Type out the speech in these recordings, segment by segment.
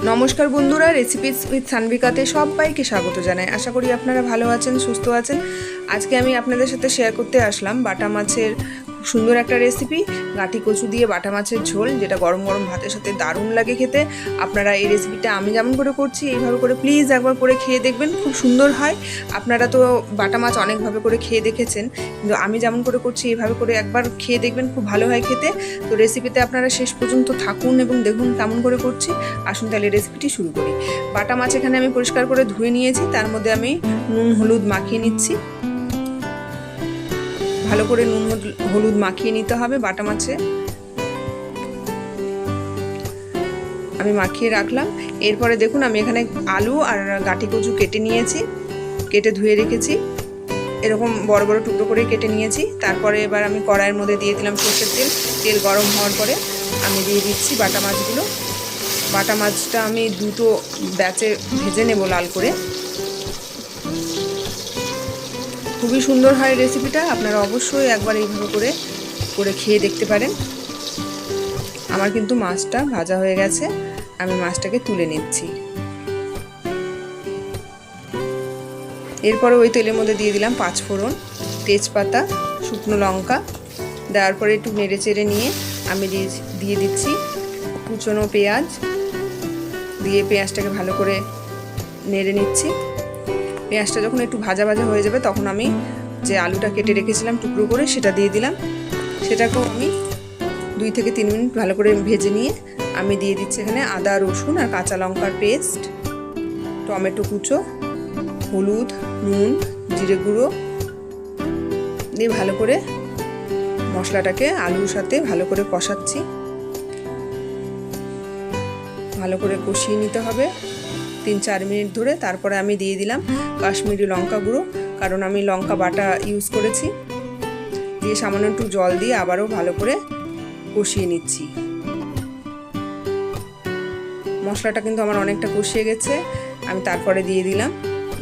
নমস্কার বন্ধুরা, recipes with সানভিকাতে সবাইকে স্বাগত জানাই। আশা করি আপনারা ভালো আছেন, সুস্থ আছেন। আজকে আমি আপনাদের সাথে শেয়ার করতে আসলাম বাটা মাছের সুন্দর একটা রেসিপি, গাঁটি কচু দিয়ে বাটা মাছের ঝোল, যেটা গরম গরম ভাতের সাথে দারুণ লাগে খেতে। আপনারা এই রেসিপিটা আমি যেমন করে করছি এইভাবে করে প্লিজ একবার করে খেয়ে দেখবেন, খুব সুন্দর হয়। আপনারা তো বাটা মাছ অনেকভাবে করে খেয়ে দেখেছেন, কিন্তু আমি যেমন করে করছি এইভাবে করে একবার খেয়ে দেখবেন, খুব ভালো হয় খেতে। তো রেসিপিতে আপনারা শেষ পর্যন্ত থাকুন এবং দেখুন কেমন করে করছি। আসুন তাহলে রেসিপিটি শুরু করি। বাটা মাছ এখানে আমি পরিষ্কার করে ধুয়ে নিয়েছি, তার মধ্যে আমি নুন হলুদ মাখিয়ে নিচ্ছি। ভালো করে নুন হলুদ মাখিয়ে নিতে হবে বাটা মাছে। আমি মাখিয়ে রাখলাম। এরপরে দেখুন আমি এখানে আলু আর গাঁটি কচু কেটে নিয়েছি, কেটে ধুয়ে রেখেছি। এরকম বড় বড় টুকরো করে কেটে নিয়েছি। তারপরে এবার আমি কড়াইয়ের মধ্যে দিয়ে দিলাম সরষের তেল। তেল গরম হওয়ার পরে আমি দিয়ে দিচ্ছি বাটা মাছগুলো। বাটা মাছটা আমি দুটো ব্যাচে ভেজে নেব লাল করে। খুবই সুন্দর হয় রেসিপিটা, আপনারা অবশ্যই একবার এইভাবে করে খেয়ে দেখতে পারেন। আমার কিন্তু মাছটা ভাজা হয়ে গেছে, আমি মাছটাকে তুলে নিচ্ছি। এরপরে ওই তেলের মধ্যে দিয়ে দিলাম 5 ফোড়ন, তেজপাতা, শুকনো লঙ্কা। দেওয়ার পরে একটু নেড়ে চেড়ে নিয়ে আমি দিয়ে দিচ্ছি কুচনো পেঁয়াজ। দিয়ে পেঁয়াজটাকে ভালো করে নেড়ে নিচ্ছি। পেঁয়াজটা যখন একটু ভাজা ভাজা হয়ে যাবে তখন আমি যে আলুটা কেটে রেখেছিলাম টুকরো করে সেটা দিয়ে দিলাম। সেটাকেও আমি 2 থেকে 3 মিনিট ভালো করে ভেজে নিয়ে আমি দিয়ে দিচ্ছি এখানে আদা রসুন আর কাঁচা লঙ্কার পেস্ট, টমেটো কুচো, হলুদ, নুন, জিরে গুঁড়ো দিয়ে ভালো করে মশলাটাকে আলুর সাথে ভালো করে কষাচ্ছি। ভালো করে কষিয়ে নিতে হবে 3-4 মিনিট ধরে। তারপরে আমি দিয়ে দিলাম কাশ্মীরি লঙ্কা গুঁড়ো, কারণ আমি লঙ্কা বাটা ইউজ করেছি। দিয়ে সামান্য একটু জল দিয়ে আবারও ভালো করে কষিয়ে নিচ্ছি। মশলাটা কিন্তু আমার অনেকটা কষিয়ে গেছে। আমি তারপরে দিয়ে দিলাম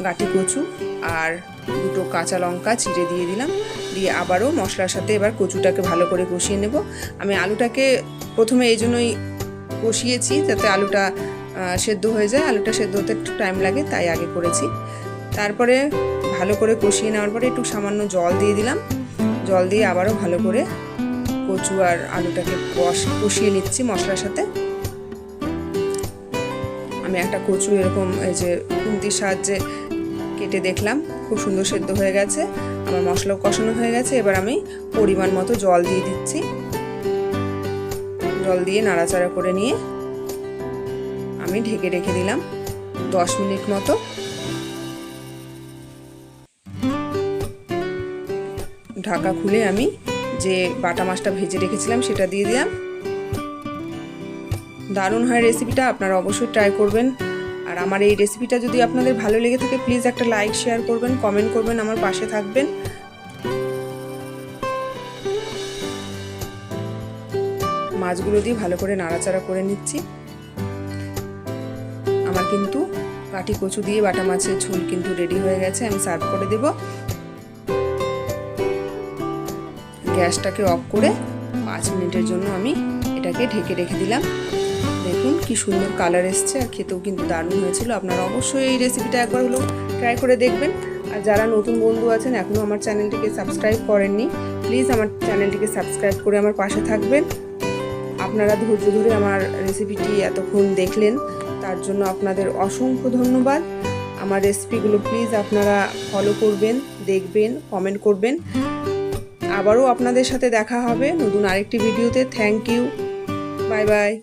গাঁটি কচু আর 2 কাঁচা লঙ্কা চিড়ে দিয়ে দিলাম। দিয়ে আবারও মশলার সাথে এবার কচুটাকে ভালো করে কষিয়ে নেব। আমি আলুটাকে প্রথমে এই জন্যই কষিয়েছি যাতে আলুটা সেদ্ধ হয়ে যায়। আলুটা সেদ্ধ হতে একটু টাইম লাগে, তাই আগে করেছি। তারপরে ভালো করে কষিয়ে নেওয়ার পরে একটু সামান্য জল দিয়ে দিলাম। জল দিয়ে আবারও ভালো করে কচু আর আলুটাকে কষিয়ে নিচ্ছি মশলার সাথে। আমি একটা কচু এরকম এই যে খুন্তির সাহায্যে কেটে দেখলাম, খুব সুন্দর সেদ্ধ হয়ে গেছে। আমার মশলাও কষানো হয়ে গেছে। এবার আমি পরিমাণ মতো জল দিয়ে দিচ্ছি। জল দিয়ে নাড়াচাড়া করে নিয়ে আমি ঢেকে রেখে দিলাম 10 মিনিট মতো। ঢাকা খুলে আমি যে বাটা মাছটা ভেজে রেখেছিলাম সেটা দিয়ে দিলাম। দারুণ হয় রেসিপিটা, আপনারা অবশ্যই ট্রাই করবেন। আর আমার এই রেসিপিটা যদি আপনাদের ভালো লেগে থাকে প্লিজ একটা লাইক শেয়ার করবেন, কমেন্ট করবেন, আমার পাশে থাকবেন। মাছগুলো দিয়ে ভালো করে নাড়াচাড়া করে নিচ্ছি। আমার কিন্তু গাঁটি কচু দিয়ে বাটা মাছের ঝোল কিন্তু রেডি হয়ে গেছে। আমি সার্ভ করে দেব। গ্যাসটাকে অফ করে 5 মিনিটের জন্য আমি এটাকে ঢেকে রেখে দিলাম। দেখুন কি সুন্দর কালার এসছে, আর খেতেও কিন্তু দারুণ হয়েছিল। আপনারা অবশ্যই এই রেসিপিটা একবার হলেও ট্রাই করে দেখবেন। আর যারা নতুন বন্ধু আছেন এখনও আমার চ্যানেলটিকে সাবস্ক্রাইব করেননি, প্লিজ আমার চ্যানেলটিকে সাবস্ক্রাইব করে আমার পাশে থাকবেন। আপনারা ধৈর্য ধরে আমার রেসিপিটি এতক্ষণ দেখলেন, তার জন্য আপনাদের অসংখ্য ধন্যবাদ। আমার রেসিপিগুলো প্লিজ আপনারা ফলো করবেন, দেখবেন, কমেন্ট করবেন। আবারও আপনাদের সাথে দেখা হবে নতুন আরেকটি ভিডিওতে। Thank you, bye by.